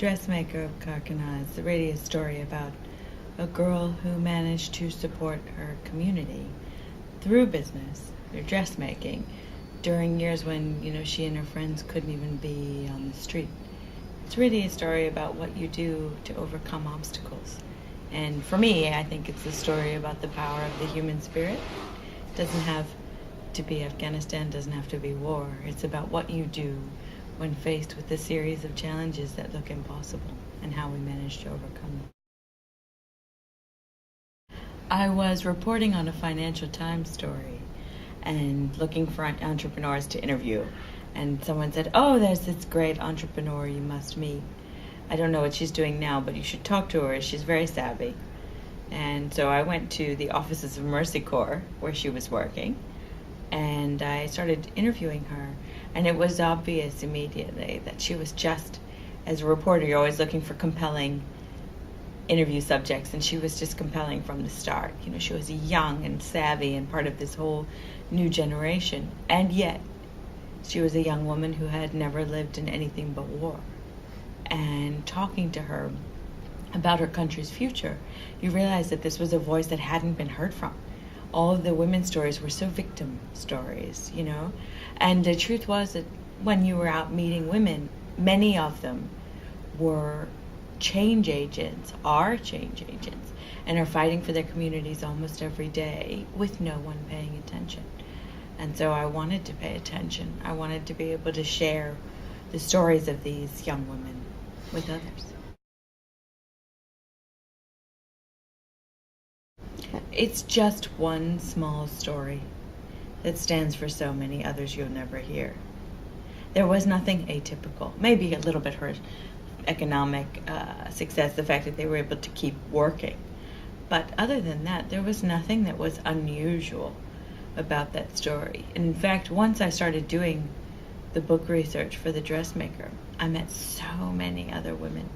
Dressmaker of Khana is the radio story about a girl who managed to support her community through business, through dressmaking, during years when, she and her friends couldn't even be on the street. It's really a story about what you do to overcome obstacles. And for me, I think it's a story about the power of the human spirit. It doesn't have to be Afghanistan, doesn't have to be war. It's about what you do when faced with a series of challenges that look impossible and how we manage to overcome them. I was reporting on a Financial Times story and looking for entrepreneurs to interview. And someone said, "Oh, there's this great entrepreneur you must meet. I don't know what she's doing now, but you should talk to her. She's very savvy." And so I went to the offices of Mercy Corps, where she was working, and I started interviewing her. And it was obvious immediately that she was just, as a reporter, you're always looking for compelling interview subjects, and she was just compelling from the start. She was young and savvy and part of this whole new generation. And yet, she was a young woman who had never lived in anything but war. And talking to her about her country's future, you realize that this was a voice that hadn't been heard from. All of the women's stories were so victim stories, And the truth was that when you were out meeting women, many of them were change agents, are change agents, and are fighting for their communities almost every day with no one paying attention. And so I wanted to pay attention. I wanted to be able to share the stories of these young women with others. It's just one small story that stands for so many others you'll never hear. There was nothing atypical, maybe a little bit her economic success, the fact that they were able to keep working. But other than that, there was nothing that was unusual about that story. And in fact, once I started doing the book research for The Dressmaker, I met so many other women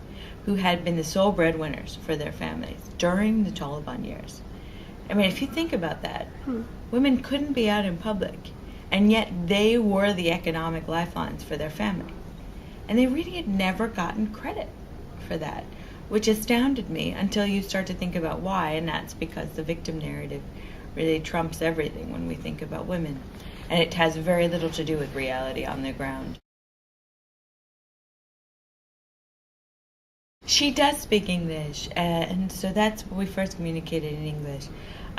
who had been the sole breadwinners for their families during the Taliban years. I mean, if you think about that, women couldn't be out in public, and yet they were the economic lifelines for their family. And they really had never gotten credit for that, which astounded me until you start to think about why, and that's because the victim narrative really trumps everything when we think about women. And it has very little to do with reality on the ground. She does speak English, and so that's when we first communicated in English.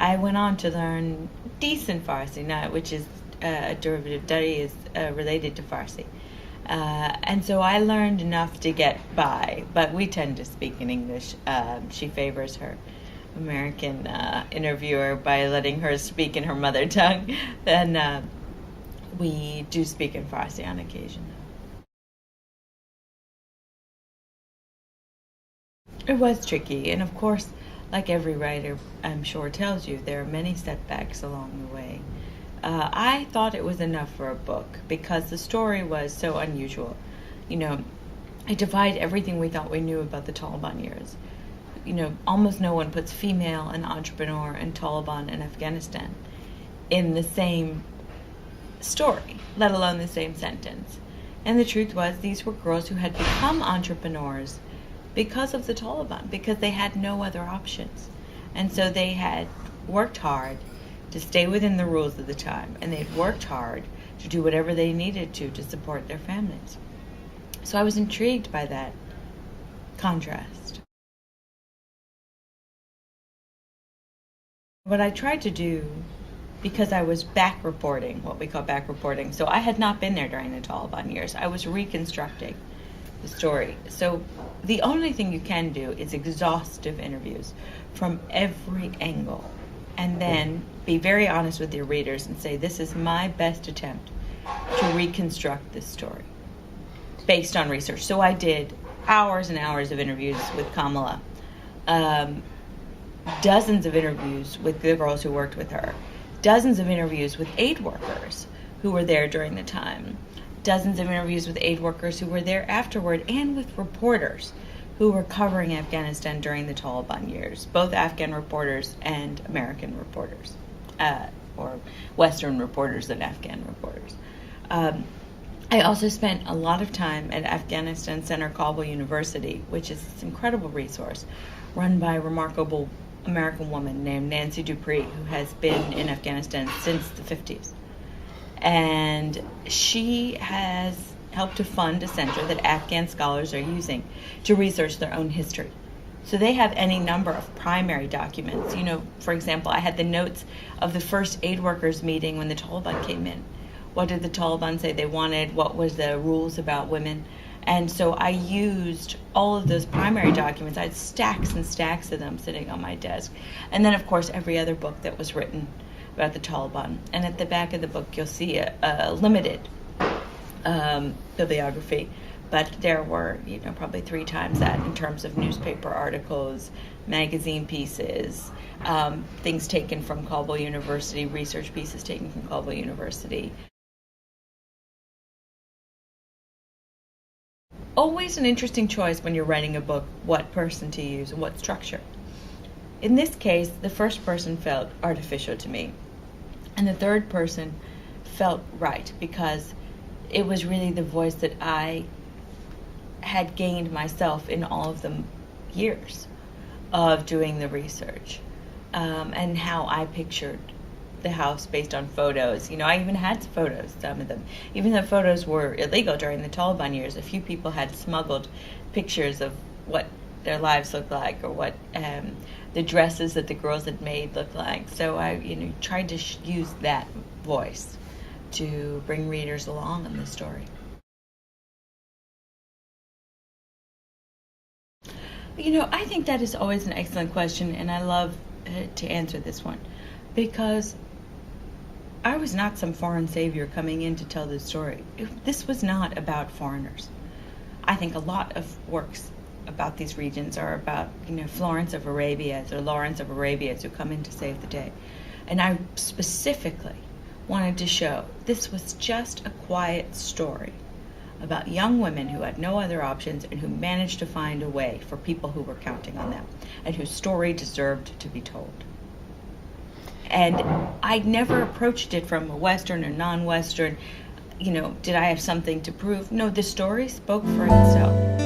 I went on to learn decent Farsi, which is a derivative. Dari is related to Farsi. And so I learned enough to get by, but we tend to speak in English. She favors her American interviewer by letting her speak in her mother tongue. Then we do speak in Farsi on occasion. It was tricky, and of course, like every writer, I'm sure, tells you, there are many setbacks along the way. I thought it was enough for a book because the story was so unusual. It defied everything we thought we knew about the Taliban years. Almost no one puts female and entrepreneur and Taliban and Afghanistan in the same story, let alone the same sentence. And the truth was, these were girls who had become entrepreneurs because of the Taliban, because they had no other options. And so they had worked hard to stay within the rules of the time, and they'd worked hard to do whatever they needed to support their families. So I was intrigued by that contrast. What I tried to do, because I was back reporting, what we call back reporting, so I had not been there during the Taliban years. I was reconstructing the story. So the only thing you can do is exhaustive interviews from every angle, and then be very honest with your readers and say, this is my best attempt to reconstruct this story based on research. So I did hours and hours of interviews with Kamala, dozens of interviews with the girls who worked with her, dozens of interviews with aid workers who were there during the time, dozens of interviews with aid workers who were there afterward, and with reporters who were covering Afghanistan during the Taliban years, both Afghan reporters and American reporters, or Western reporters and Afghan reporters. I also spent a lot of time at Afghanistan Center Kabul University, which is this incredible resource run by a remarkable American woman named Nancy Dupree, who has been in Afghanistan since the 50s. And she has helped to fund a center that Afghan scholars are using to research their own history. So they have any number of primary documents. You know, for example, I had the notes of the first aid workers meeting when the Taliban came in. What did the Taliban say they wanted? What was the rules about women? And so I used all of those primary documents. I had stacks and stacks of them sitting on my desk. And then, of course, every other book that was written about the Taliban. And at the back of the book, you'll see a limited bibliography. But there were, probably 3 times that in terms of newspaper articles, magazine pieces, things taken from Kabul University, research pieces taken from Kabul University. Always an interesting choice when you're writing a book, what person to use and what structure. In this case, the first person felt artificial to me, and the third person felt right, because it was really the voice that I had gained myself in all of the years of doing the research, and how I pictured the house based on photos. I even had photos, some of them. Even though photos were illegal during the Taliban years, a few people had smuggled pictures of what their lives looked like, or what the dresses that the girls had made looked like. So I tried to use that voice to bring readers along in the story. I think that is always an excellent question, and I love to answer this one, because I was not some foreign savior coming in to tell this story. This was not about foreigners. I think a lot of works about these regions are about, Florence of Arabians or Lawrence of Arabians who come in to save the day. And I specifically wanted to show this was just a quiet story about young women who had no other options and who managed to find a way for people who were counting on them, and whose story deserved to be told. And I never approached it from a Western or non-Western, did I have something to prove? No, the story spoke for itself.